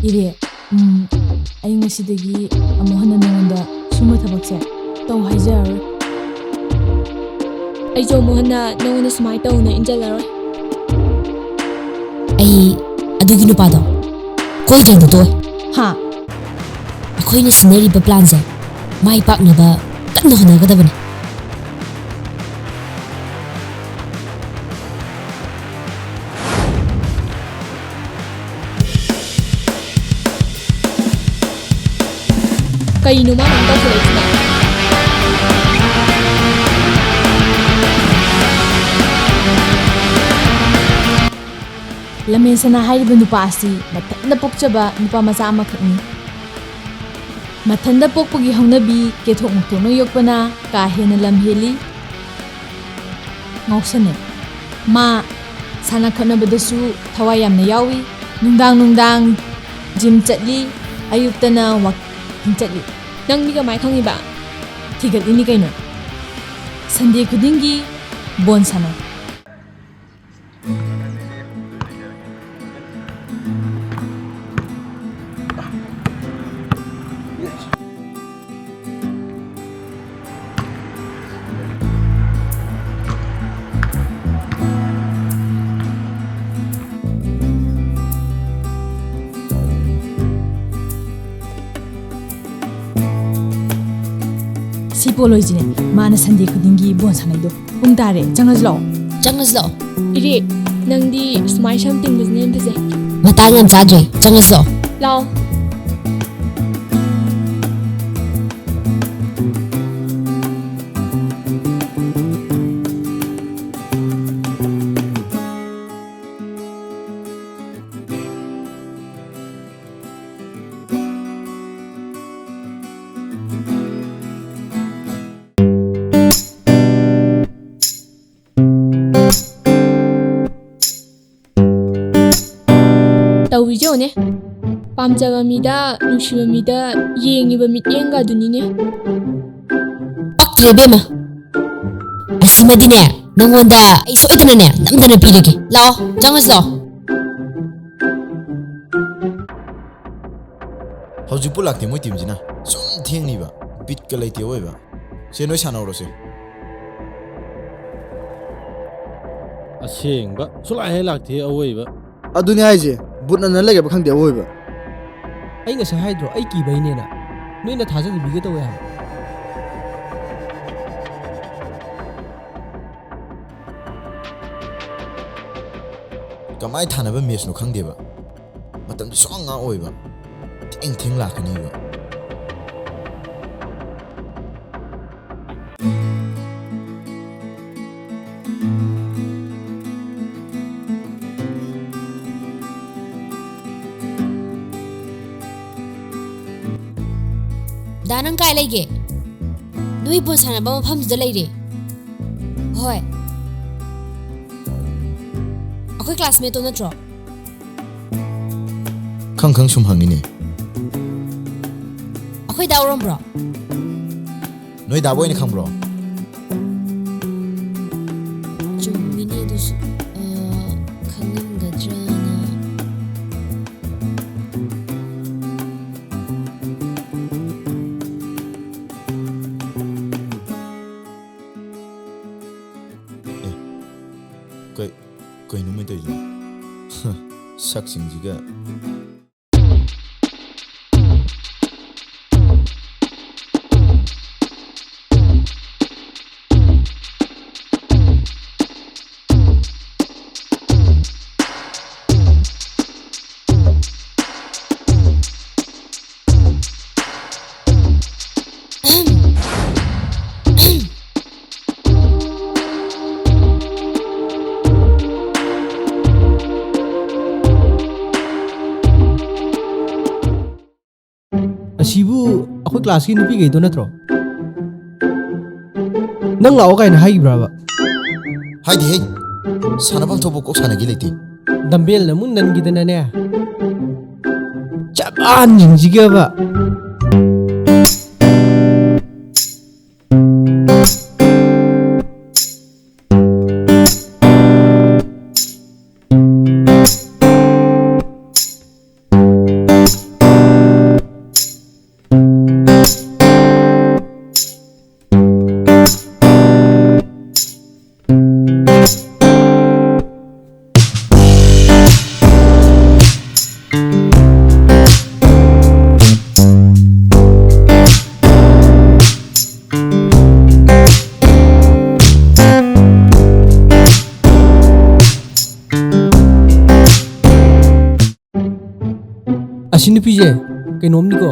이래 ꯑꯩ ꯉꯁꯤꯗꯒꯤ ꯑꯃꯨꯛ ꯍꯟꯅ ꯅꯉꯣꯟꯗ ꯁꯨꯝꯕ ꯊꯕꯛꯁꯦ ꯇꯧ ꯍꯥꯏꯖꯔꯔꯣꯏ ꯑꯩꯁꯨ ꯑꯃꯨꯛ ꯍꯟꯅ ꯅꯉꯣꯟꯗ ꯁꯨꯃꯥꯏꯅ ꯇꯧꯅ ꯏꯟꯖꯜꯂꯔꯣꯏ ꯑꯩ ꯑꯗꯨꯒꯤ ꯅꯨꯄꯥꯗꯣ ꯀꯣꯜ ꯊꯦꯡꯅ ꯇꯣꯛꯑꯦ ꯍꯥ ꯑꯩꯈꯣꯏꯅ ꯁꯤꯟꯅꯔꯤꯕ ꯄ꯭ꯂꯥꯟꯁꯦ ꯃꯥꯏ ꯄꯥꯛꯅꯕ ꯀꯟꯅ ꯍꯣꯠꯅꯒꯗꯕꯅꯤ ꯀꯩꯅꯣ ꯃꯥꯅ ꯑꯃꯨꯛ ꯇꯧꯁꯜꯂꯛꯏꯁꯤꯅ ꯂꯝꯍꯦꯟꯁꯅꯥ ꯍꯥꯏꯔꯤꯕ ꯅꯨꯄꯥ ꯑꯁꯤ ꯃꯊꯟꯇ ꯄꯣꯛꯆꯕ ꯅꯨꯄꯥ ꯃꯆꯥ ꯑꯃꯈꯛꯅꯤ ꯃꯊꯟꯇ ꯄꯣꯛꯄꯒꯤ ꯍꯧꯅꯕꯤ ꯀꯦꯊꯣꯛ ꯃꯊꯣꯛꯅ ꯌꯣꯛꯄꯅ ꯀꯥ ꯍꯦꯟꯅ ꯂꯝ ꯍꯦꯜꯂꯤ ꯉꯥꯎꯁꯟꯅꯩ ꯃꯥ ꯁꯥꯟꯅ ꯈꯣꯠꯅꯕꯗꯁꯨ ꯊꯋꯥꯏ ꯌꯥꯝꯅ ꯌꯥꯎꯏ ꯅꯨꯡꯗꯥꯡ ꯖꯤꯝ ꯆꯠꯂꯤ ꯑꯌꯨꯛꯇꯅ ꯋꯥꯀꯤꯡ ꯆꯠꯂꯤ ꯅꯪꯗꯤ ꯀꯃꯥꯏ ꯈꯪꯉꯤꯕ ꯊꯤꯒꯠꯂꯤꯅꯤ ꯀꯩꯅꯣ ꯁꯟꯗꯦ ꯈꯨꯗꯤꯡꯒꯤ ꯕꯣꯜ ꯁꯥꯟꯅꯩ ꯁꯤ ꯄꯣꯂꯣꯏꯁꯤꯅꯦ ꯃꯥꯅ ꯁꯟꯗꯦ ꯈꯨꯗꯤꯡꯒꯤ ꯕꯣꯜ ꯁꯥꯟꯅꯩꯗꯣ ꯄꯨꯡ ꯇꯥꯔꯦ ꯆꯪꯉꯁꯤ ꯂꯥꯛꯑꯣ ꯆꯪꯉꯁꯤ ꯂꯥꯛꯑꯣ ꯏꯔꯦ ꯅꯪꯗꯤ ꯁꯨꯃꯥꯏꯅ ꯁꯝ ꯇꯤꯡꯕꯁꯤꯅ ꯍꯦꯟꯅ ꯐꯖꯩ ꯃꯇꯥꯡ ꯌꯥꯝ ꯆꯥꯗ꯭ꯔꯦ ꯆꯪꯉꯁꯤ ꯂꯥꯛꯑꯣ ꯂꯥꯛꯑꯣ ꯇꯧꯔꯤꯁꯦ ꯌꯦꯡꯉꯨꯅꯦ ꯄꯥꯝꯖꯕ ꯃꯤꯗ ꯅꯨꯡꯁꯤꯕ ꯃꯤꯗ ꯌꯦꯡꯉꯤꯕ ꯃꯤꯠꯌꯦꯡꯒ ꯑꯗꯨꯅꯤꯅꯦ ꯄꯛꯇ꯭ꯔꯦ ꯏꯕꯦꯝꯃ ꯑꯁꯤꯃꯗꯤꯅꯦ ꯅꯪꯉꯣꯟꯗ ꯑꯩ ꯁꯣꯏꯗꯅꯅꯦ ꯅꯝꯗꯅ ꯄꯤꯔꯒꯦ ꯂꯥꯛꯑꯣ ꯆꯪꯉꯁꯤ ꯂꯥꯛꯑꯣ ꯍꯧꯖꯤꯛꯄꯨ ꯂꯥꯛꯇꯦ ꯃꯣꯏ ꯇꯤꯝꯁꯤꯅ ꯁꯨꯝ ꯊꯦꯡꯅꯤꯕ ꯕꯤꯠꯀ ꯂꯩꯇꯦ ꯑꯣꯏꯕ ꯁꯦ ꯅꯣꯏ ꯁꯥꯟꯅꯧꯔꯣꯁꯦ ꯑꯁꯦꯡꯕ ꯁꯨꯡꯂꯥꯛ ꯍꯦꯛ ꯂꯥꯛꯇꯦ ꯑꯋꯣꯏꯕ ꯑꯗꯨꯅꯦ ꯍꯥꯏꯁꯦ ꯕꯨꯠꯅ ꯂꯩꯒꯕ ꯈꯪꯗꯦ ꯑꯋꯣꯏꯕ ꯑꯩ ꯉꯁꯥꯏ ꯍꯥꯏꯗ꯭ꯔꯣ ꯑꯩ ꯀꯤꯕꯩꯅꯦꯅ ꯅꯣꯏꯅ ꯊꯥꯖꯗꯕꯤꯒ ꯇꯧꯋꯦ ꯍꯥꯏꯕ ꯀꯃꯥꯏꯅ ꯊꯥꯅꯕ ꯃꯦꯠꯆꯅꯣ ꯈꯪꯗꯦꯕ ꯃꯇꯝꯗ ꯁꯨꯡꯉꯥꯡ ꯉꯥꯛ ꯑꯣꯏꯕ ꯊꯦꯡ ꯂꯥꯛꯀꯅꯤꯕ ꯗꯥ ꯅꯪ ꯀꯥꯏ ꯂꯩꯒꯦ ꯅꯣꯏ ꯕꯣꯜ ꯁꯥꯟꯅꯕ ꯃꯐꯝꯗꯨꯗ ꯂꯩꯔꯦ ꯍꯣꯏ ꯑꯩꯈꯣꯏ ꯀ꯭ꯂꯥꯁꯃꯦꯠꯇꯣ ꯅꯠꯇ꯭ꯔꯣ ꯈꯪ ꯁꯨꯝ ꯍꯪꯉꯤꯅꯦ ꯑꯩꯈꯣꯏ ꯗꯥ ꯎꯔꯝꯕ꯭ꯔꯣ ꯅꯣꯏ ꯗꯥꯕ ꯑꯣꯏꯅ ꯈꯪꯕ꯭ꯔꯣ ꯆꯨꯝꯃꯤꯅꯦ ꯑꯗꯨꯁꯨ ꯈꯪꯉꯝꯒꯗ꯭ꯔꯅ ꯀꯩꯅꯣ ꯃꯣꯏ ꯇꯧꯔꯤꯁꯤꯅ ꯁꯛꯁꯤꯡꯁꯤꯒ ꯑꯁꯤꯕꯨ ꯑꯩꯈꯣꯏ ꯀ꯭ꯂꯥꯁꯀꯤ ꯅꯨꯄꯤꯈꯩꯗꯣ ꯅꯠꯇ꯭ꯔꯣ ꯅꯪ ꯂꯥꯛꯑꯣ ꯀꯥꯏꯅ ꯍꯥꯏꯈꯤꯕ꯭ꯔꯕ ꯍꯥꯏꯗꯤ ꯍꯦ ꯁꯥꯟꯅꯐꯝ ꯊꯣꯛꯄ ꯀꯣꯛ ꯁꯥꯟꯅꯒꯤ ꯂꯩꯇꯦ ꯗꯝꯕꯦꯜꯅ ꯑꯃꯨꯛ ꯅꯟꯈꯤꯗꯅꯅꯦ ꯆꯞꯥꯟꯁꯤꯡꯁꯤꯒꯕ ꯃꯁꯤ ꯅꯨꯄꯤꯁꯦ ꯀꯩꯅꯣꯝꯅꯤꯀꯣ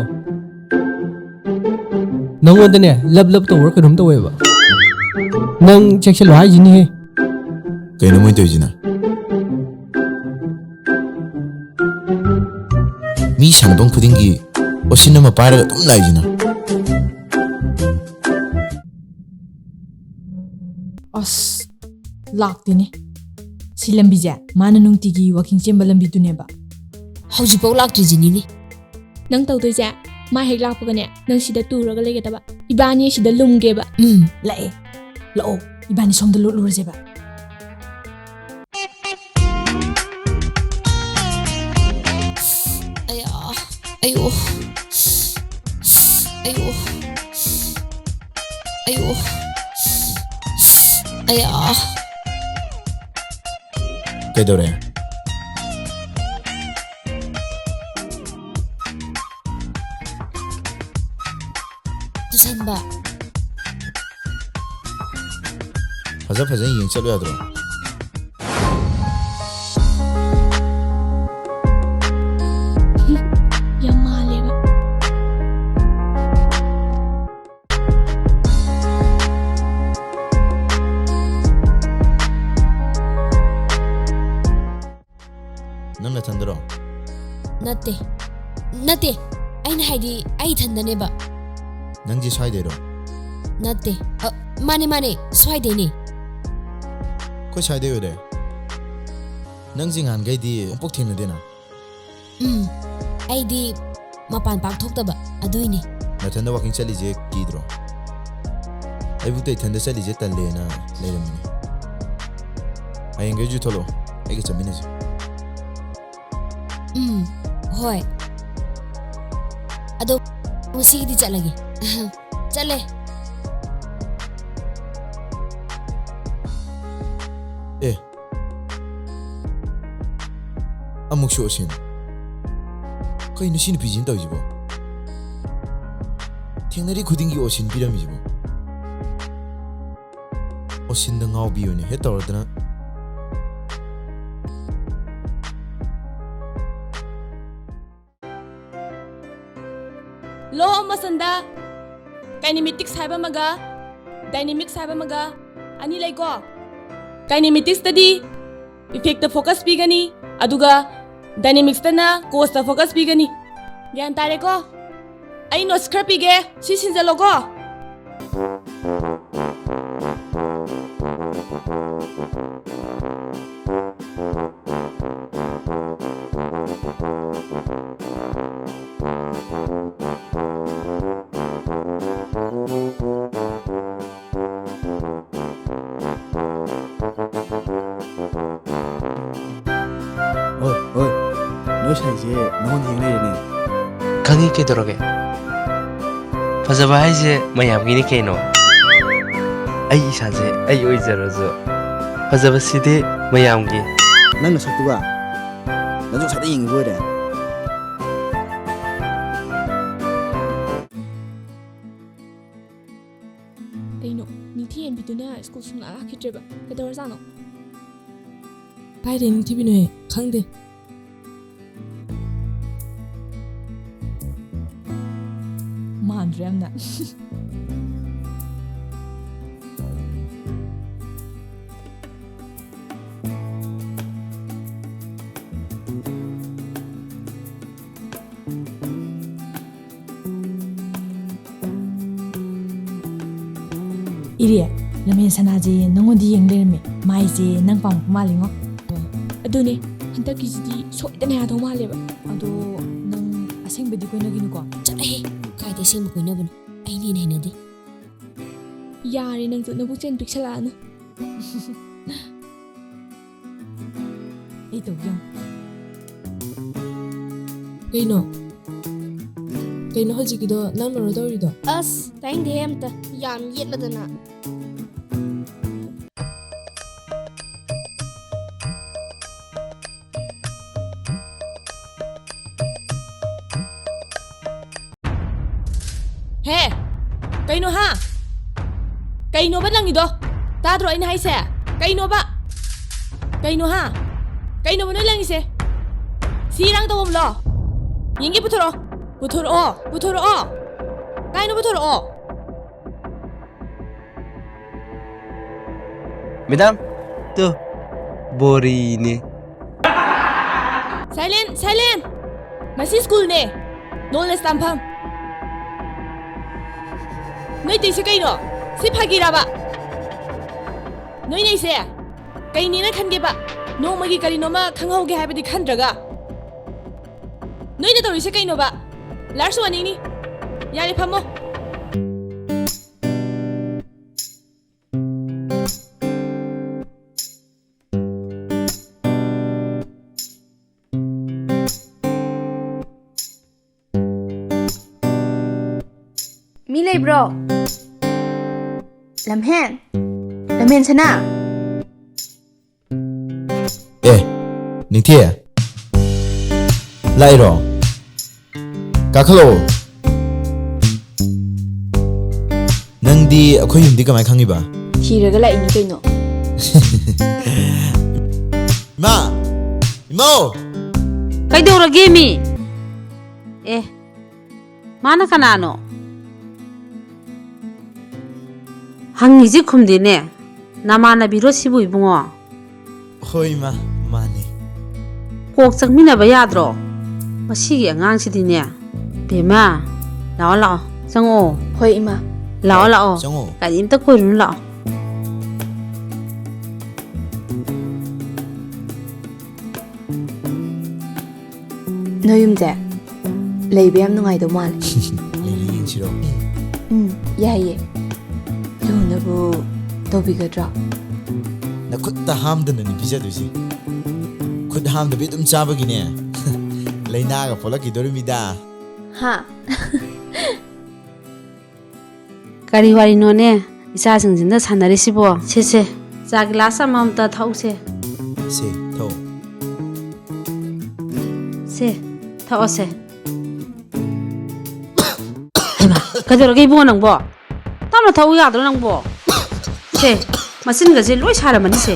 ꯅꯪꯉꯣꯟꯗꯅꯦ ꯂꯞ ꯇꯧꯕ꯭ꯔꯥ ꯀꯩꯅꯣꯝ ꯇꯧꯋꯦꯕ ꯅꯪ ꯆꯦꯛꯁꯤꯜꯂꯣ ꯍꯥꯏꯁꯤꯅꯤꯍꯦ ꯀꯩꯅꯣ ꯃꯣꯏ ꯇꯧꯔꯤꯁꯤꯅ ꯃꯤ ꯁꯥꯟꯅꯐꯝ ꯈꯨꯗꯤꯡꯒꯤ ꯑꯣꯁꯤꯟ ꯑꯃ ꯄꯥꯏꯔꯒ ꯑꯗꯨꯝ ꯂꯥꯛꯏꯁꯤꯅ ꯑꯁ ꯂꯥꯛꯇꯦꯅꯦ ꯁꯤ ꯂꯝꯕꯤꯁꯦ ꯃꯥꯅ ꯅꯨꯡꯇꯤꯒꯤ ꯋꯥꯀꯤꯡ ꯆꯦꯟꯕ ꯂꯝꯕꯤꯗꯨꯅꯦꯕ ꯍꯧꯖꯤꯛꯐꯥꯎ ꯂꯥꯛꯇ꯭ꯔꯤꯁꯤꯅꯤꯅꯦ ꯅꯪ ꯇꯧꯗꯣꯏꯁꯦ ꯃꯥ ꯍꯦꯛ ꯂꯥꯛꯄꯒꯅꯦ ꯅꯪ ꯁꯤꯗ ꯇꯨꯔꯒ ꯂꯩꯒꯗꯕ ꯏꯕꯥꯅꯤ ꯁꯤꯗ ꯂꯨꯝꯒꯦꯕ ꯂꯥꯛꯑꯦ ꯂꯥꯛꯑꯣ ꯏꯕꯥꯅꯤ ꯁꯣꯝꯗ ꯂꯣꯠꯂꯨꯔꯁꯦꯕ ꯑꯌꯥ ꯑꯌꯣ ꯑꯌꯣ ꯑꯌꯣ ꯑꯌꯥ ꯀꯩꯗꯧꯔꯦ ꯇꯨꯁꯟꯕ ꯐꯖꯅ ꯌꯦꯡ ꯆꯠꯂꯨ ꯌꯥꯗ꯭ꯔꯣ ꯌꯥꯝ ꯃꯥꯜꯂꯦꯕ ꯅꯪ ꯅꯊꯟꯗꯔꯣ ꯅꯠꯇꯦ ꯑꯩꯅ ꯍꯥꯏꯗꯤ ꯑꯩ ꯏꯊꯟꯗꯅꯦꯕ ꯅꯪꯁꯦ ꯁ꯭ꯋꯥꯏꯗꯩꯔꯣ ꯅꯠꯇꯦ ꯃꯥꯅꯦ ꯁ꯭ꯋꯥꯏꯗꯩꯅꯦ ꯑꯩꯈꯣꯏ ꯁ꯭ꯋꯥꯏꯗꯩ ꯑꯣꯏꯔꯦ ꯅꯪꯁꯦ ꯉꯍꯥꯟꯈꯩꯗꯤ ꯑꯃꯨꯛ ꯊꯦꯡꯅꯗꯦꯅ ꯑꯩꯗꯤ ꯃꯄꯥꯟ ꯄꯥꯛ ꯊꯣꯛꯇꯕ ꯑꯗꯨꯏꯅꯤ ꯅꯊꯟꯗ ꯋꯥꯀꯤꯡ ꯆꯠꯂꯤꯁꯦ ꯀꯤꯗ꯭ꯔꯣ ꯑꯩꯕꯨꯛꯇ ꯏꯊꯟꯗ ꯆꯠꯂꯤꯁꯦ ꯇꯜꯂꯦꯅ ꯂꯩꯔꯝꯃꯤꯅꯦ ꯍꯌꯦꯡꯈꯩꯁꯨ ꯊꯣꯛꯂꯛꯑꯣ ꯑꯩꯒ ꯆꯠꯃꯤꯟꯅꯁꯤ ꯍꯣꯏ ꯑꯗꯣ ꯉꯁꯤꯒꯤꯗꯤ ꯆꯠꯂꯒꯦ ꯆꯠꯂꯦ ꯑꯃꯨꯛꯁꯨ ꯑꯣꯁꯤꯟ ꯀꯩꯅꯣ ꯁꯤ ꯅꯨꯄꯤꯁꯤꯅ ꯇꯧꯔꯤꯁꯤꯕꯣ ꯊꯦꯡꯅꯔꯤ ꯈꯨꯗꯤꯡꯒꯤ ꯑꯣꯁꯤꯟ ꯄꯤꯔꯝꯃꯤꯁꯤꯕꯣ ꯑꯣꯁꯤꯟꯗ ꯉꯥꯎꯕꯤꯌꯨꯅꯦ ꯍꯦꯛ ꯇꯧꯔꯗꯅ ꯂꯣ ꯑꯃꯁꯟꯗ ꯀꯥꯏꯅꯦꯃꯦꯇꯤꯛꯁ ꯍꯥꯏꯕ ꯑꯃꯒ ꯗꯥꯏꯅꯦꯃꯤꯛꯁ ꯍꯥꯏꯕ ꯑꯃꯒ ꯑꯅꯤ ꯂꯩꯀꯣ ꯀꯥꯏꯅꯦꯃꯦꯇꯤꯛꯁꯇꯗꯤ ꯏꯐꯦꯛꯇ ꯐꯣꯀꯁ ꯄꯤꯒꯅꯤ ꯑꯗꯨꯒ ꯗꯥꯏꯅꯦꯃꯤꯛꯁꯇꯅ ꯀꯣꯁꯇ ꯐꯣꯀꯁ ꯄꯤꯒꯅꯤ ꯒ꯭ꯌꯥꯟ ꯇꯥꯔꯦꯀꯣ ꯑꯩ ꯅꯣꯠꯁ ꯈꯔ ꯄꯤꯒꯦ ꯁꯤ ꯁꯤꯟꯖꯜꯂꯣꯀꯣ ꯍꯣꯏ ꯅꯣꯏ ꯁꯥꯏꯁꯦ ꯅꯉꯣꯟꯗ ꯌꯦꯡ ꯂꯩꯔꯦꯅꯦ ꯈꯪꯉꯤ ꯀꯩꯗꯧꯔꯒꯦ ꯐꯖꯕ ꯍꯥꯏꯁꯦ ꯃꯌꯥꯝꯒꯤꯅꯤ ꯀꯩꯅꯣ ꯑꯩ ꯏꯁꯥꯁꯦ ꯑꯩ ꯑꯣꯏꯖꯔꯁꯨ ꯐꯖꯕꯁꯤꯗꯤ ꯃꯌꯥꯝꯒꯤ ꯅꯪ ꯅꯁꯛꯇꯨꯒ ꯅꯪꯁꯨ ꯉꯁꯥꯏꯗ ꯌꯦꯡꯉꯤꯕ ꯑꯣꯏꯔꯦ ꯀꯩꯅꯣ ꯅꯤꯡꯊꯤ ꯌꯦꯟꯕꯤꯗꯨꯅ ꯁ꯭ꯀꯨꯜ ꯁꯨꯡꯂꯥꯛ ꯂꯥꯛꯈꯤꯗ꯭ꯔꯦꯕ ꯀꯩꯗꯧꯔꯖꯥꯠꯅꯣ ꯀꯥꯏꯗꯩ ꯅꯤꯡꯊꯤꯕꯤꯅꯣꯍꯦ ꯈꯪꯗꯦ ꯃꯥꯟꯗ꯭ꯔꯦ ꯌꯥꯝꯅ ꯏꯔꯦ ꯂꯝꯍꯦꯟ ꯁꯅꯥꯁꯦ ꯅꯪꯉꯣꯟꯗ ꯌꯦꯡ ꯂꯩꯔꯝꯃꯦ ꯃꯥꯏꯁꯦ ꯅꯪ ꯄꯥꯝꯃꯛꯄ ꯃꯥꯜꯂꯤꯉꯣ ꯑꯗꯨꯅꯦ ꯍꯟꯗꯛꯀꯤꯁꯤꯗꯤ ꯁꯣꯏꯗꯅ ꯌꯥꯗꯧ ꯃꯥꯜꯂꯦꯕ ꯑꯗꯣ ꯅꯪ ꯑꯁꯦꯡꯕꯗꯤ ꯀꯣꯏꯅꯒꯤꯅꯨꯀꯣ ꯆꯠꯂꯍꯦ ꯀꯥꯏꯗ ꯑꯁꯦꯡꯕ ꯀꯣꯏꯅꯕꯅꯣ ꯑꯩꯅ ꯍꯦꯟꯅ ꯍꯩꯅꯗꯦ ꯌꯥꯔꯦ ꯅꯪꯁꯨ ꯅꯕꯨꯛ ꯆꯦꯟ ꯄꯤꯛꯁꯜꯂꯛꯑꯅꯨ ꯑꯩ ꯇꯧꯒꯦ ꯀꯩꯅꯣ ꯍꯧꯖꯤꯛꯀꯤꯗꯣ ꯅꯪ ꯂꯣꯏꯔ ꯇꯧꯔꯤꯗꯣ ꯑꯁ ꯇꯥꯏꯡꯗꯦꯍꯦ ꯑꯝꯇ ꯌꯥꯝ ꯌꯦꯠꯂꯗꯅ ꯍꯦ ꯀꯩꯅꯣ ꯍꯥ ꯀꯩꯅꯣꯕ ꯅꯪꯒꯤꯗꯣ ꯇꯥꯗ꯭ꯔꯣ ꯑꯩꯅ ꯍꯥꯏꯁꯦ ꯀꯩꯅꯣꯕ ꯀꯩꯅꯣ ꯍꯥ ꯀꯩꯅꯣꯕ ꯅꯣꯏ ꯂꯪꯉꯤꯁꯦ ꯁꯤ ꯏꯔꯥꯡ ꯇꯧꯐꯝꯂꯣ ꯌꯦꯡꯒꯦ ꯄꯨꯊꯣꯔꯛꯑꯣ ꯄꯨꯊꯣꯔꯛꯑꯣ ꯄꯨꯊꯣꯔꯛꯑꯣ ꯀꯥꯏꯅꯣ ꯄꯨꯊꯣꯔꯛꯑꯣ Madam, tuh Bori ini. 사일렌 사일렌 마시 스쿨네 노레스 땀팜 너희 때 이세 까이노 시파기라바 너희네 이세 까이니는 칸게바 노마기 까리노마 강하오게 하이바디 칸드라가 너희네 또 이세 까이노바 라르스 와니니 야리 파모 ꯃꯤ ꯂꯩꯕ꯭ꯔꯣ ꯂꯝꯍꯦꯟ ꯂꯝꯍꯦꯟ ꯁꯅꯥ ꯑꯦ ꯅꯤꯡꯊꯤ ꯂꯥꯛꯏꯔꯣ ꯀꯥꯈꯠꯂꯛꯑꯣ ꯅꯪꯗꯤ ꯑꯩꯈꯣꯏ ꯌꯨꯝꯗꯤ ꯀꯃꯥꯏ ꯈꯪꯉꯤꯕ ꯊꯤꯔꯒ ꯂꯥꯛꯏꯅꯤ ꯀꯩꯅꯣ ꯏꯃꯥ ꯏꯃꯧ ꯀꯩꯗꯧꯔꯒꯦ ꯃꯤ ꯑꯦ ꯃꯥꯅ ꯀꯅꯥꯅꯣ ꯍꯪꯉꯤꯁꯤ ꯈꯨꯝꯗꯦꯅꯦ ꯅꯃꯥꯟꯅꯕꯤꯔꯣ ꯁꯤꯕꯨ ꯏꯕꯨꯡꯉꯣ ꯍꯣꯏ ꯏꯃꯥ ꯃꯥꯅꯦ ꯀꯣꯛ ꯆꯪꯃꯤꯟꯅꯕ ꯌꯥꯗ꯭ꯔꯣ ꯃꯁꯤꯒꯤ ꯑꯉꯥꯡꯁꯤꯗꯤꯅꯦ ꯕꯦꯝꯃ ꯂꯥꯛꯑꯣ ꯂꯥꯛꯑꯣ ꯆꯪꯉꯛꯑꯣ ꯍꯣꯏ ꯏꯃꯥ ꯂꯥꯛꯑꯣ ꯂꯥꯛꯑꯣ ꯆꯪꯉꯣ ꯀꯔꯤꯝꯇ ꯀꯣꯏꯔꯨꯅꯨ ꯂꯥꯛꯑꯣ ꯅꯣꯏ ꯌꯨꯝꯁꯦ ꯂꯩꯕ ꯌꯥꯝ ꯅꯨꯡꯉꯥꯏꯗꯧ ꯃꯥꯜꯂꯦ ꯂꯩꯔꯤ ꯌꯦꯡꯁꯤꯔꯣ ꯌꯥꯏꯌꯦ ꯂꯨꯅꯕꯨ ꯇꯧꯕꯤꯒꯗ꯭ꯔꯣ ꯅꯈꯨꯠꯇ ꯍꯥꯝꯗꯅꯅꯤ ꯄꯤꯖꯗꯣꯏꯁꯤ ꯈꯨꯠ ꯍꯥꯝꯗꯕꯤ ꯑꯗꯨꯝ ꯆꯥꯕꯒꯤꯅꯦ ꯂꯩꯅꯥꯒ ꯄꯣꯛꯂꯛꯈꯤꯗꯣꯔꯤꯃꯤꯗ ꯍꯥ ꯀꯔꯤ ꯋꯥꯔꯤꯅꯣꯅꯦ ꯏꯆꯥꯁꯤꯡꯁꯤꯅ ꯁꯥꯟꯅꯔꯤꯁꯤꯕꯣ ꯁꯦ ꯆꯥ ꯒꯤꯂꯥꯁ ꯑꯃꯃꯝꯇ ꯊꯛꯎꯁꯦ ꯁꯦ ꯊꯧ ꯁꯦ ꯊꯛꯑꯣꯁꯦ ꯍꯩꯃꯥ ꯀꯩꯗꯧꯔꯒꯦ 이봉아 ꯅꯪꯕꯣ ꯇꯞꯅ ꯊꯛꯎ ꯌꯥꯗ꯭ꯔꯣ ꯅꯪꯕꯣ ꯁꯦ ꯃꯆꯤꯟꯒꯁꯦ ꯂꯣꯏ ꯁꯥꯔꯝꯃꯅꯤ ꯁꯦ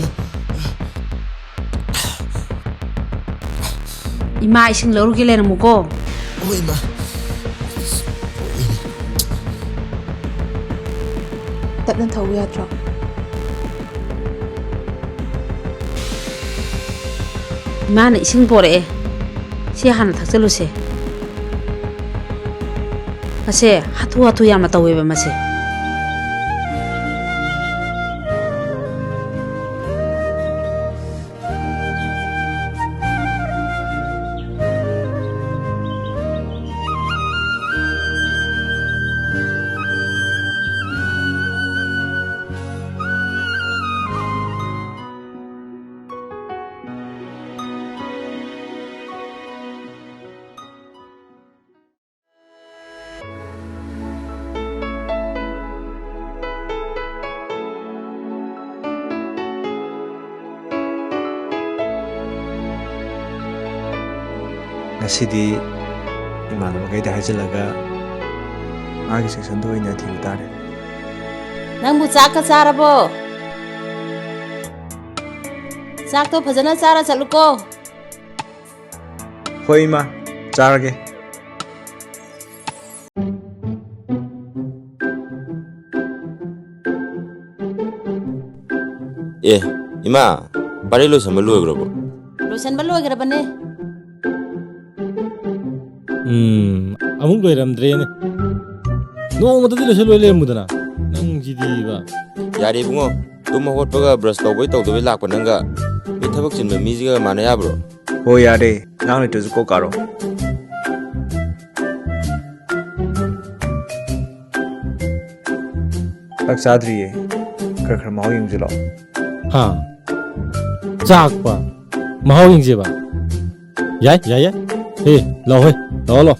이마 이싱 लौरुगे लेरमुको ꯍꯣꯏ ꯏꯃꯥ ꯇꯞꯅ ꯊꯧꯕ ꯌꯥꯗ꯭ꯔꯣ 이마는 이싱 보래 시 하나 탁절루세 마세 하투 야마 떠웨베 마세 ꯉꯁꯤꯗꯤ ꯏꯃꯥꯟꯅꯕꯈꯩꯗ ꯍꯥꯏꯖꯤꯜꯂꯒ ꯃꯥꯒꯤ ꯁꯦꯛꯁꯟꯗ ꯑꯣꯏꯅ ꯊꯤꯕ ꯇꯥꯔꯦ ꯅꯪꯕꯨ ꯆꯥꯛꯀ ꯆꯥꯔꯕꯣ ꯆꯥꯛꯇꯣ ꯐꯖꯅ ꯆꯥꯔ ꯆꯠꯂꯨꯀꯣ ꯍꯣꯏ ꯏꯃꯥ ꯆꯥꯔꯒꯦ ꯑꯦ ꯏꯃꯥ ꯄꯥꯔꯩ ꯂꯣꯏꯁꯟꯕ ꯂꯣꯏꯈ꯭ꯔꯕꯣ ꯂꯣꯏꯁꯟꯕ ꯂꯣꯏꯈ꯭ꯔꯕꯅꯦ ꯑꯃꯨꯛ ꯂꯣꯏꯔꯝꯗ꯭ꯔꯦꯅꯦ ꯅꯣꯡꯃꯗꯗꯤ ꯂꯣꯏꯁꯜꯂꯣꯏ ꯂꯩꯔꯝꯃꯨꯗꯅ ꯅꯪꯁꯤꯗꯤꯕ ꯌꯥꯔꯦ ꯏꯕꯨꯡꯉꯣ ꯇꯨꯝ ꯍꯧꯒꯠꯄꯒ ꯕ꯭ꯔꯁ ꯇꯧꯕꯩ ꯇꯧꯗꯕꯩ ꯂꯥꯛꯄ ꯅꯪꯒ ꯃꯤ ꯊꯕꯛ ꯆꯤꯟꯕ ꯃꯤꯁꯤꯒ ꯃꯥꯟꯅ ꯌꯥꯕ꯭ꯔꯣ ꯍꯣꯏ ꯌꯥꯔꯦ ꯅꯪ ꯂꯩꯇ꯭ꯔꯁꯨ ꯀꯣꯛ ꯀꯥꯔꯣ ꯆꯥꯛ ꯆꯥꯗ꯭ꯔꯤꯌꯦ ꯈꯔ ꯈꯔ ꯃꯍꯥꯎ ꯌꯦꯡꯁꯤꯜꯂꯣ ꯍꯥ ꯆꯥꯛꯄ ꯃꯍꯥꯎ ꯌꯦꯡꯁꯦꯕ ꯌꯥꯏ ꯍꯦ ꯂꯥꯛꯑꯣ ꯍꯦ ꯂꯥꯛꯑꯣ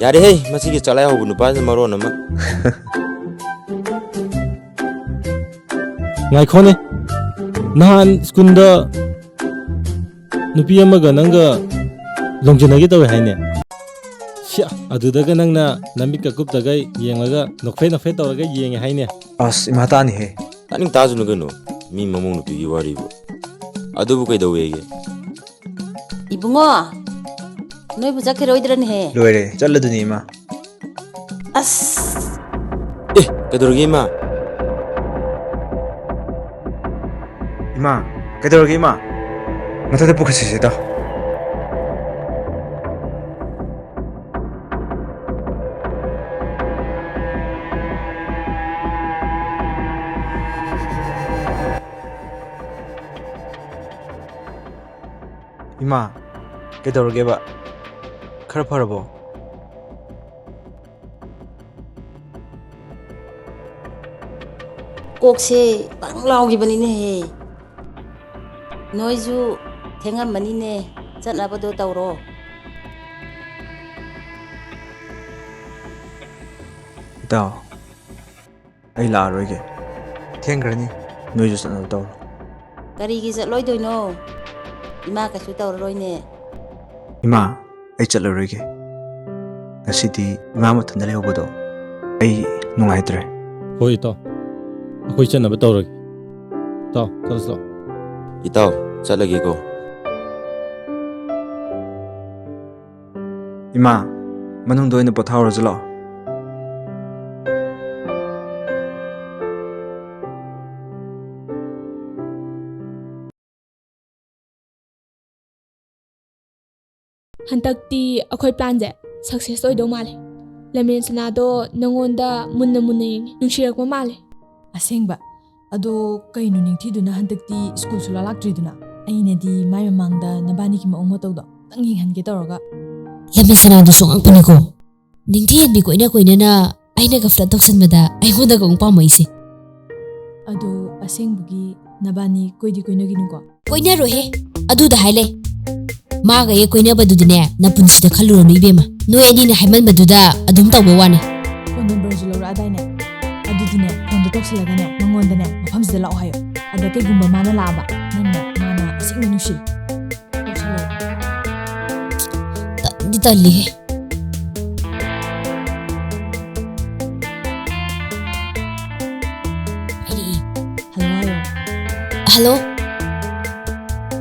ꯌꯥꯔꯦꯍꯦ ꯃꯁꯤꯒꯤ ꯆꯂꯥꯏ ꯍꯧꯕ ꯅꯨꯄꯥꯁꯤꯅ ꯃꯔꯣꯟ ꯑꯃ ꯉꯥꯏꯈꯣꯅꯦ ꯅꯍꯥꯟ 스쿨ꯗ ꯅꯨꯄꯤ ꯑꯃꯒ ꯅꯪꯒ ꯂꯣꯡꯖꯤꯟꯅꯒꯦ ꯇꯧꯋꯦ ꯍꯥꯏꯅꯦ ꯑꯗꯨꯗꯒ ꯅꯪꯅ ꯅꯃꯤꯠꯀ ꯀꯨꯞꯇꯒ ꯌꯦꯡꯂꯒ ꯅꯣꯛꯐꯦ ꯇꯧꯔꯒ ꯌꯦꯡꯉꯦ ꯍꯥꯏꯅꯦ ꯑꯁ ꯏꯃꯥ ꯇꯥꯅꯤꯍꯦ ꯇꯥꯅꯤꯡ ꯇꯥꯖꯅꯨ ꯀꯩꯅꯣ ꯃꯤ ꯃꯃꯧ ꯅꯨꯄꯤꯒꯤ ꯋꯥꯔꯤꯕꯨ ꯑꯗꯨꯕꯨ ꯀꯩꯗꯧꯋꯦꯒꯦ 이봉아 ꯅꯣꯏꯕꯨ ꯆꯠꯈꯤꯔꯣꯏꯗ꯭ꯔꯅꯦꯍꯦ ꯂꯣꯏꯔꯦ ꯆꯠꯂꯗꯨꯅꯤ ꯏꯃꯥ ꯑꯁ ꯑꯦ ꯀꯩꯗꯧꯔꯒꯦ ꯏꯃꯥ 이마 그대로게 이마 나한테 뽑혔으시다 이마 그대로게 봐 카르파르보 ꯀꯣꯛꯁꯦ ꯄꯪ ꯂꯥꯎꯈꯤꯕꯅꯤꯅꯦꯍꯦ ꯅꯣꯏꯁꯨ ꯊꯦꯡꯉꯝꯃꯅꯤꯅꯦ ꯆꯠꯅꯕꯗꯣ ꯇꯧꯔꯣ 이따 ꯑꯩ ꯂꯥꯛꯑꯔꯣꯏꯒꯦ ꯊꯦꯡꯈ꯭ꯔꯅꯤ ꯅꯣꯏꯁꯨ ꯆꯠꯅꯕ ꯇꯧꯔꯣ ꯀꯔꯤꯒꯤ ꯆꯠꯂꯣꯏꯗꯣꯏꯅꯣ ꯏꯃꯥ ꯀꯩꯁꯨ ꯇꯧꯔꯔꯣꯏꯅꯦ 이마 ꯑꯩ ꯆꯠꯂꯔꯣꯏꯒꯦ ꯉꯁꯤꯗꯤ ꯏꯃꯥ ꯃꯊꯟꯇ ꯂꯩꯍꯧꯕꯗꯣ ꯑꯩ ꯅꯨꯡꯉꯥꯏꯇ꯭ꯔꯦ ꯍꯣꯏ ꯏꯇꯥꯎ ꯑꯩꯈꯣꯏ ꯆꯠꯅꯕ ꯇꯧꯔꯒꯦ ꯏꯇꯥꯎ ꯆꯠꯂꯁꯤ ꯂꯥꯛꯑꯣ ꯏꯇꯥꯎ ꯆꯠꯂꯒꯦꯀꯣ 이마 ꯃꯅꯨꯡꯗ ꯑꯣꯏꯅ ꯄꯣꯊꯥꯎꯔꯁꯤ ꯂꯥꯛꯑꯣ ꯍꯟꯗꯛꯇꯤ ꯑꯩꯈꯣꯏ ꯄ꯭ꯂꯥꯟꯁꯦ ꯁꯛꯁꯦꯁ ꯑꯣꯏꯗꯧ ꯃꯥꯜꯂꯦ ꯂꯝꯃꯦꯟ ꯁꯅꯥꯗꯣ ꯅꯪꯉꯣꯟꯗ ꯃꯨꯟꯅ ꯌꯦꯡꯉꯦ ꯅꯨꯡꯁꯤꯔꯛꯄ ꯃꯥꯜꯂꯦ ꯑꯁꯦꯡꯕ ꯑꯗꯣ ꯀꯩꯅꯣ ꯅꯤꯡꯊꯤꯗꯨꯅ ꯍꯟꯗꯛꯇꯤ ꯁ꯭ꯀꯨꯜ ꯁꯨꯡꯂꯥꯛ ꯂꯥꯛꯇ꯭ꯔꯤꯗꯨꯅ ꯑꯩꯅꯗꯤ ꯃꯥꯏ ꯃꯃꯥꯡꯗ ꯅꯕꯥꯅꯤꯒꯤ ꯃꯑꯣꯡ ꯃꯇꯧꯗꯣ ꯈꯤꯇꯪ ꯌꯦꯡꯍꯟꯒꯦ ꯇꯧꯔꯒ ꯂꯝꯕꯤ ꯁꯅꯥꯗꯨꯁꯨ ꯉꯛꯄꯅꯤꯀꯣ ꯅꯤꯡꯊꯤꯍꯟꯕꯤ ꯀꯣꯏꯅ ꯑꯩꯅꯒ ꯐ꯭ꯂꯠ ꯇꯧꯁꯟꯕꯗ ꯑꯩꯉꯣꯟꯗꯒ ꯑꯃꯨꯛ ꯄꯥꯝꯃꯛꯏꯁꯦ ꯑꯗꯣ ꯑꯁꯦꯡꯕꯒꯤ ꯅꯕꯥꯅꯤ ꯀꯣꯏꯗꯤ ꯀꯣꯏꯅꯒꯤꯅꯨꯀꯣ ꯀꯣꯏꯅꯔꯣꯏꯍꯦ ꯑꯗꯨꯗ ꯍꯥꯏ ꯂꯩ ꯃꯥꯒ ꯍꯦꯛ ꯀꯣꯏꯅꯕꯗꯨꯗꯅꯦ ꯅꯄꯨꯟꯁꯤꯗ ꯈꯜꯂꯨꯔꯅꯨ ꯏꯕꯦꯝꯃ ꯅꯣꯏ ꯑꯅꯤꯅ ꯍꯥꯏꯃꯟꯕꯗꯨꯗ ꯑꯗꯨꯝ ꯇꯧꯕ ꯋꯥꯅꯤ ꯐꯣꯟ ꯅꯝꯕꯔꯁꯨ ꯂꯧꯔꯛꯑꯗꯥꯏꯅꯦ ꯑꯗꯨꯗꯤꯅꯦ ꯐꯣꯟꯗꯣ ꯇꯧꯁꯜꯂꯒꯅꯦ ꯃꯉꯣꯟꯗꯅꯦ ꯃꯐꯝꯁꯤꯗ ꯂꯥꯛꯑꯣ ꯍꯥꯏꯌꯣ ꯑꯗ ꯀꯩꯒꯨꯝꯕ ꯃꯥꯅ ꯂꯥꯛꯑꯕ ꯅꯪꯅ ꯃꯥꯅ ꯑꯁꯦꯡꯕ ꯅꯨꯡꯁꯤ ꯇꯧꯁꯜꯂꯣ ꯇꯟꯗꯤ ꯇꯜꯂꯤꯍꯦ ꯍꯜꯂꯣ ꯍꯥꯏꯌꯣ ꯍꯜꯂꯣ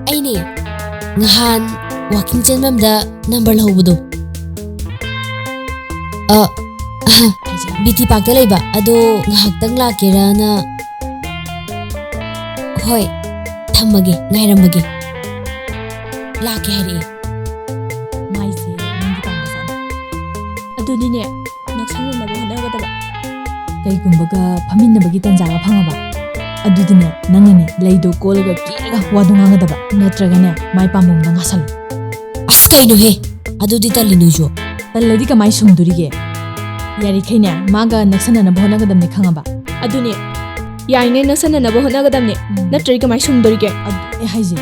ꯑꯩꯅꯦ ꯅꯍꯥꯟ ꯋꯥꯀꯤꯡ ꯆꯦꯟꯐꯝꯗ ꯅꯝꯕꯔ ꯂꯧꯍꯧꯕꯗꯣ ꯕꯤꯇꯤ ꯄꯥꯛꯇ ꯂꯩꯕ ꯑꯗꯣ ꯉꯥꯏꯍꯥꯛꯇꯪ ꯂꯥꯛꯀꯦꯔꯅ ꯍꯣꯏ ꯊꯝꯃꯒꯦ ꯉꯥꯏꯔꯝꯃꯒꯦ ꯂꯥꯛꯀꯦ ꯍꯥꯏꯔꯛꯑꯦ ꯃꯥꯏꯁꯦ ꯅꯪꯒꯤ ꯄꯥꯝꯕꯖꯥꯠꯅꯤ ꯑꯗꯨꯗꯤꯅꯦ ꯅꯛꯁꯟꯅꯅꯕ ꯍꯣꯠꯅꯒꯗꯕ ꯀꯩꯒꯨꯝꯕꯒ ꯐꯝꯃꯤꯟꯅꯕꯒꯤ ꯇꯟꯖꯥꯒ ꯐꯪꯉꯕ ꯑꯗꯨꯗꯤꯅꯦ ꯅꯪꯅꯅꯦ ꯂꯩꯗꯣ ꯀꯣꯜꯂꯒ ꯀꯦꯔꯒ ꯋꯥꯗꯣ ꯉꯥꯡꯒꯗꯕ ꯅꯠꯇ꯭ꯔꯒꯅꯦ ꯃꯥꯏ ꯄꯥꯝꯕꯣꯝꯗ ꯉꯥꯁꯜꯂꯨ ꯑꯁ ꯀꯩꯅꯣꯍꯦ ꯑꯗꯨꯗꯤ ꯇꯜꯂꯤ ꯅꯣꯏꯁꯨ ꯇꯜꯂꯗꯤ ꯀꯃꯥꯏ ꯁꯨꯝꯗꯣꯔꯤꯒꯦ ꯌꯥꯔꯤꯈꯩꯅꯦ ꯃꯥꯒ ꯅꯛꯁꯟꯅꯅꯕ ꯍꯣꯠꯅꯒꯗꯕꯅꯤ ꯈꯪꯉꯕ ꯑꯗꯨꯅꯦ ꯌꯥꯏꯉꯩ ꯅꯛꯁꯟꯅꯅꯕ ꯍꯣꯠꯅꯒꯗꯕꯅꯦ ꯅꯠꯇ꯭ꯔꯗꯤ ꯀꯃꯥꯏ ꯁꯨꯝꯗꯣꯔꯤꯒꯦ ꯑꯗꯨꯅꯦ ꯍꯥꯏꯁꯦ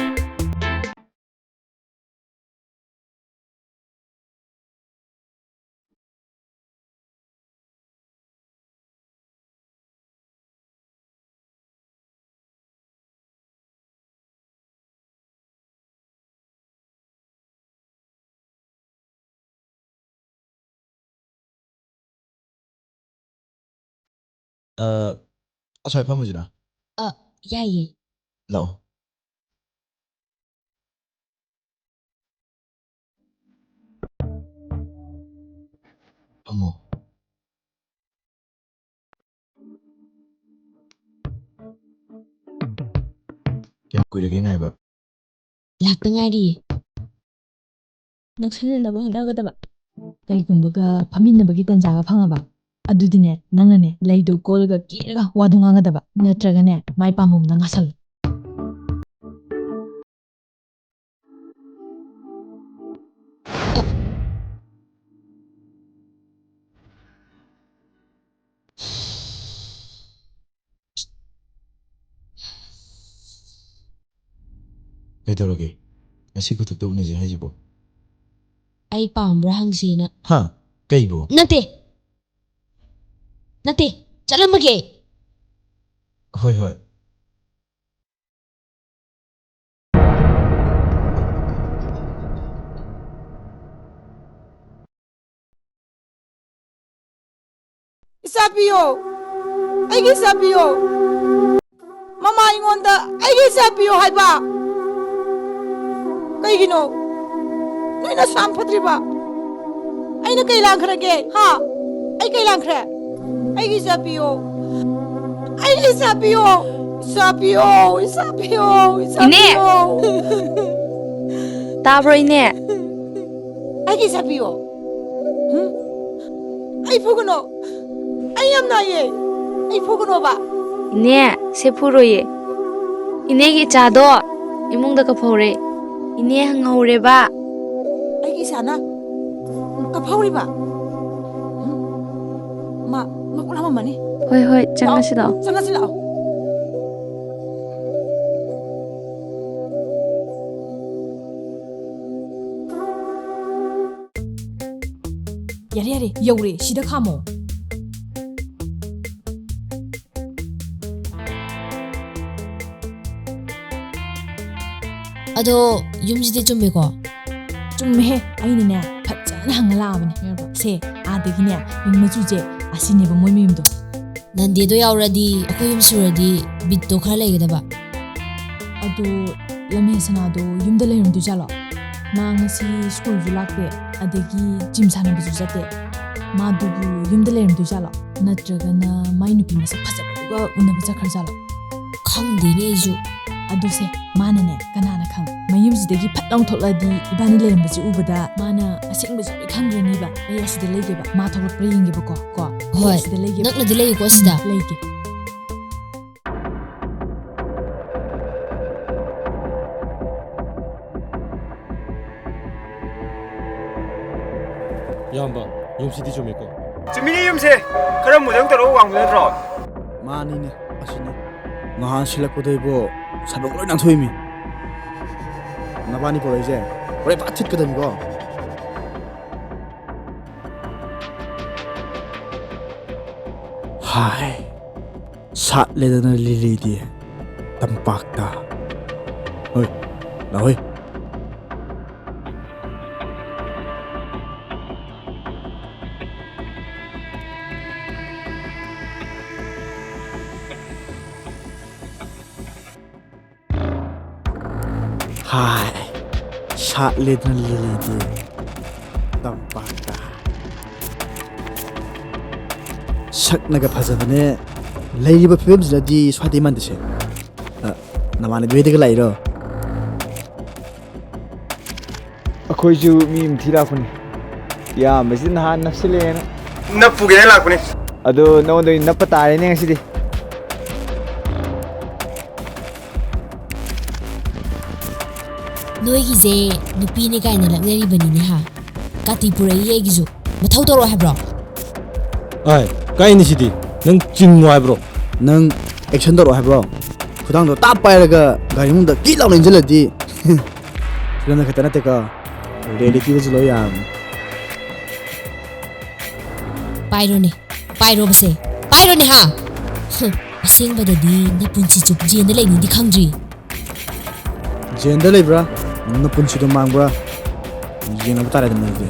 ꯑꯁ꯭ꯋꯥꯏ ꯐꯝꯃꯨꯁꯤꯔꯥ ꯌꯥꯏꯌꯦ ꯂꯥꯛꯑꯣ ꯐꯝꯃꯣ ꯀꯌꯥꯝ ꯀꯨꯏꯔꯒꯦ ꯉꯥꯏꯕ ꯂꯥꯛꯇ ꯉꯥꯏꯔꯤꯌꯦ ꯅꯛꯁꯟꯅꯅꯕ ꯍꯣꯠꯅꯒꯗꯕ ꯀꯩꯒꯨꯝꯕꯒ ꯐꯝꯃꯤꯟꯅꯕꯒꯤ ꯇꯟꯖꯥꯒ ꯐꯪꯉꯕ ꯑꯗꯨꯗꯤꯅꯦ ꯅꯪꯅꯅꯦ ꯂꯩꯗꯣ ꯀꯣꯜꯂꯒ ꯀꯦꯔꯒ ꯋꯥꯗꯣ ꯉꯥꯡꯒꯗꯕ ꯅꯠꯇ꯭ꯔꯒꯅꯦ ꯃꯥꯏ ꯄꯥꯝꯕꯣꯝꯗ ꯉꯥꯁꯜꯂꯨ ꯀꯩꯗꯧꯔꯒꯦ ꯉꯁꯤ ꯈꯨꯗꯛꯇ ꯎꯅꯁꯦ ꯍꯥꯏꯁꯤꯕꯣ ꯑꯩ ꯄꯥꯝꯕ꯭ꯔꯥ ꯍꯪꯁꯦꯅ ꯍꯥ ꯀꯩꯕꯨ ꯅꯠꯇꯦ ꯆꯠꯂꯝꯃꯒꯦ ꯍꯣꯏ ꯍꯣꯏ ꯏꯆꯥ ꯄꯤꯌꯣ ꯑꯩꯒꯤ ꯏꯆꯥ ꯄꯤꯌꯣ ꯃꯃꯥ ꯑꯩꯉꯣꯟꯗ ꯑꯩꯒꯤ ꯏꯆꯥ ꯄꯤꯌꯣ ꯍꯥꯏꯕ ꯀꯩꯒꯤꯅꯣ ꯅꯣꯏ ꯅꯁꯥ ꯐꯠꯇ꯭ꯔꯤꯕ ꯑꯩꯅ ꯀꯩ ꯂꯥꯟꯈ꯭ꯔꯒꯦ ꯍꯥ ꯑꯩ ꯀꯩ ꯂꯥꯟꯈ꯭ꯔꯦ ꯑꯩꯒꯤ ꯏꯆꯥ ꯄꯤꯌꯣ ꯑꯩꯒꯤ ꯏꯆꯥ ꯄꯤꯌꯣ ꯏꯆꯥ ꯄꯤꯌꯣ ꯏꯆꯥ ꯄꯤꯌꯣ ꯏꯆꯥ ꯄꯤꯌꯣ ꯇꯥꯕ꯭ꯔꯣ ꯏꯅꯦ ꯑꯩꯒꯤ ꯏꯆꯥ ꯄꯤꯌꯣ ꯑꯩ ꯐꯨꯒꯅꯣ ꯑꯩ ꯌꯥꯝ ꯅꯥꯏꯌꯦ ꯑꯩ ꯐꯨꯒꯅꯣꯕ ꯏꯅꯦ ꯁꯦ ꯐꯨꯔꯣꯏꯌꯦ ꯏꯅꯦꯒꯤ ꯏꯆꯥꯗꯣ ꯏꯃꯨꯡꯗ ꯀꯞꯐꯧꯔꯦ ꯏꯅꯦ ꯍꯪꯍꯧꯔꯦꯕ ꯑꯩꯒꯤ ꯏꯆꯥꯅ ꯀꯞꯐꯧꯔꯤꯕ ꯃꯥ ꯃꯄꯨ ꯂꯥꯝꯃꯝꯃꯅꯤ ꯍꯣꯏ ꯍꯣꯏ ꯆꯪꯉꯁꯤ ꯂꯥꯛꯑꯣ ꯆꯪꯉꯁꯤ ꯂꯥꯛꯑꯣ ꯌꯥꯔꯦ ꯌꯥꯔꯦ ꯌꯧꯔꯦ ꯁꯤꯗ ꯈꯥꯝꯃꯣ ꯑꯗꯣ ꯌꯨꯝꯁꯤꯗꯤ ꯆꯨꯝꯃꯦꯀꯣ ꯆꯨꯝꯃꯦꯍꯦ ꯑꯩꯅꯅꯦ ꯐꯖꯅ ꯍꯪꯉ ꯂꯥꯛꯑꯕꯅꯦ ꯁꯦ ꯑꯥꯗꯒꯤꯅꯦ ꯄꯤꯡ ꯃꯆꯨꯁꯦ ꯑꯁꯤꯅꯦꯕ ꯃꯣꯏ ꯃꯌꯨꯝꯗꯣ ꯅꯟꯗꯦꯗꯣ ꯌꯥꯎꯔꯗꯤ ꯑꯩꯈꯣꯏ ꯌꯨꯝ ꯁꯨꯔꯗꯤ ꯕꯤꯠꯇꯣ ꯈꯔ ꯂꯩꯒꯗꯕ ꯑꯗꯣ ꯂꯝꯍꯦ ꯁꯅꯥꯗꯣ ꯌꯨꯝꯗ ꯂꯩꯔꯝꯗꯣꯏꯖꯥꯠꯂꯣ ꯃꯥ ꯉꯁꯤ ꯁ꯭ꯀꯨꯜꯁꯨ ꯂꯥꯛꯇꯦ ꯑꯗꯒꯤ ꯖꯤꯝ ꯁꯥꯟꯅꯕꯁꯨ ꯆꯠꯇꯦ ꯃꯥꯗꯨꯕꯨ ꯌꯨꯝꯗ ꯂꯩꯔꯝꯗꯣꯏꯖꯥꯠꯂꯣ ꯅꯠꯇ꯭ꯔꯒꯅ ꯃꯥꯏ ꯅꯨꯄꯤ ꯃꯁꯛ ꯐꯖꯕꯗꯨꯒ ꯎꯅꯕ ꯆꯠꯈ꯭ꯔꯖꯥꯠꯂꯣ ꯈꯪꯗꯦꯅꯦ ꯑꯩꯁꯨ ꯑꯗꯨꯁꯦ ꯃꯥꯅꯅꯦ ꯀꯅꯥꯅ ꯈꯪ ꯃꯌꯨꯝꯁꯤꯗꯒꯤ ꯐꯠ ꯂꯥꯎ ꯊꯣꯛꯂꯛꯑꯗꯤ ꯏꯕꯥꯅꯤ ꯂꯩꯔꯝꯕꯁꯤ ꯎꯕꯗ ꯃꯥꯅ ꯑꯁꯦꯡꯕꯁꯨ ꯂꯣꯏ ꯈꯪꯈ꯭ꯔꯅꯤꯕ ꯑꯩ ꯑꯁꯤꯗ ꯂꯩꯒꯦꯕ ꯃꯥ ꯊꯣꯛꯂꯛꯄ꯭ꯔꯥ ꯌꯦꯡꯒꯦꯕꯀꯣ ꯍꯣꯏ ꯑꯁꯤꯗ ꯂꯩꯒꯦꯕ ꯅꯛꯅꯗꯤ ꯂꯩꯌꯨꯀꯣ ꯁꯤꯗ ꯂꯩꯒꯦ ꯏꯌꯥꯝꯕ ꯌꯨꯝꯁꯤꯗꯤ ꯆꯨꯝꯃꯦꯀꯣ ꯆꯨꯝꯃꯤꯅꯦ ꯌꯨꯝꯁꯦ ꯈꯔ ꯃꯨꯗꯪ ꯇꯧꯔꯒ ꯋꯥꯡꯕ ꯅꯠꯇ꯭ꯔꯣ ꯃꯥꯅꯤꯅꯦ ꯑꯁꯤꯅꯦ ꯅꯍꯥꯟ ꯁꯤꯜꯂꯛꯄꯗꯩꯕꯣ ꯁꯥꯕꯛ ꯂꯣꯏ ꯅꯥꯟꯊꯣꯛꯏꯃꯤ ꯅꯕꯥꯅꯤ ꯄꯨꯔꯛꯏꯁꯦ ꯍꯣꯔꯦꯟ ꯐꯠ ꯊꯤꯠꯀꯗꯕꯅꯤꯀꯣ ꯍꯥꯏ ꯁꯥꯠꯂꯦꯗꯅ ꯂꯤꯂꯤꯗꯤ ꯇꯝꯄꯥꯛꯇ ꯍꯣꯏ ꯂꯥꯛꯍꯣꯏ ꯍꯥꯏ ꯁꯥꯠꯂꯦꯗꯅ ꯂꯤꯂꯤꯗꯤ ꯇꯝꯄꯥꯛꯇ ꯁꯛꯅꯒ ꯐꯖꯕꯅꯦ ꯂꯩꯔꯤꯕ ꯐꯤꯕꯝꯁꯤꯗꯗꯤ ꯁ꯭ꯋꯥꯏꯗꯩ ꯃꯥꯟꯗꯁꯦ ꯅꯃꯥꯟꯅꯕꯤ ꯍꯣꯏꯗꯒ ꯂꯥꯛꯏꯔꯣ ꯑꯩꯈꯣꯏꯁꯨ ꯃꯤ ꯑꯃ ꯊꯤ ꯂꯥꯛꯄꯅꯤ ꯏꯌꯥꯝꯕꯁꯤ ꯅꯍꯥꯟ ꯅꯞꯁꯤꯜꯂꯦꯅ ꯅꯞꯄꯨꯒꯦꯅ ꯂꯥꯛꯄꯅꯤ ꯑꯗꯣ ꯅꯉꯣꯟꯗ ꯅꯞꯄ ꯇꯥꯔꯦꯅꯦ ꯉꯁꯤꯗꯤ ꯅꯣꯏꯒꯤꯁꯦ ꯅꯨꯄꯤꯅꯦ ꯀꯥꯏꯅ ꯂꯛꯅꯔꯤꯕꯅꯤꯅꯦ ꯍꯥ ꯀꯥꯇꯤ ꯄꯨꯔꯛꯏ ꯑꯩꯒꯤꯁꯨ ꯃꯊꯧ ꯇꯧꯔꯛꯑꯣ ꯍꯥꯏꯕ꯭ꯔꯣ ꯑꯥꯏ ꯀꯥꯏꯅꯤ ꯁꯤꯗꯤ ꯅꯪ ꯆꯤꯡꯉꯣ ꯍꯥꯏꯕ꯭ꯔꯣ ꯅꯪ ꯑꯦꯛꯁꯟ ꯇꯧꯔꯛꯑꯣ ꯍꯥꯏꯕ꯭ꯔꯣ ꯈꯨꯊꯥꯡꯗꯣ ꯇꯥꯞ ꯄꯥꯏꯔꯒ ꯒꯥꯔꯤ ꯃꯅꯨꯡꯗ ꯀꯤꯠ ꯂꯥꯎꯅ ꯏꯟꯁꯤꯜꯂꯗꯤ ꯐꯤꯂꯝꯗ ꯈꯛꯇ ꯅꯠꯇꯦꯀꯣ ꯔꯤꯌꯦꯂꯤꯇꯤꯗꯁꯨ ꯂꯣꯏ ꯌꯥꯔꯕꯅꯤ ꯄꯥꯏꯔꯣꯅꯦ ꯄꯥꯏꯔꯣꯕꯁꯦ ꯄꯥꯏꯔꯣꯅꯦ ꯍꯥ ꯑꯁꯦꯡꯕꯗꯗꯤ ꯅꯄꯨꯟꯁꯤ ꯆꯨꯞ ꯖꯦꯟꯗ ꯂꯩꯅꯤꯗꯤ ꯈꯪꯗ꯭ꯔꯤ ꯖꯦꯟꯗ ꯂꯩꯕ꯭ꯔꯥ ꯅꯪꯅ ꯄꯨꯟꯁꯤꯗꯣ ꯃꯥꯡꯕ꯭ꯔꯥ ꯌꯦꯡꯉꯕ ꯇꯥꯔꯦꯗꯅ ꯑꯗꯨꯗꯤ